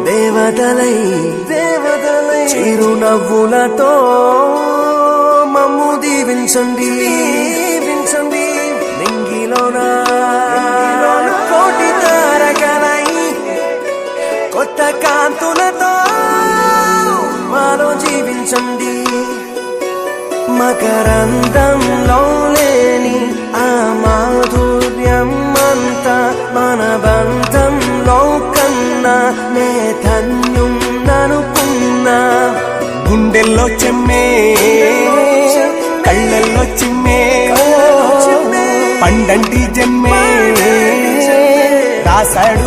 దేవతలై చిరునవ్వులతో మమ్ము దీవించండి నింగిలోన కోటి తారకలై కొత్త కాంతులతో మాలో జీవించండి మకరందంలో లేని ఆ మాధుర్యం అంతా మన బంధంలో కన్నా నే ధన్యం ననుకున్నా గుండెల్లో చెమ్మే కళ్ళల్లో చిమ్మే పండంటి జన్మే రాసాడు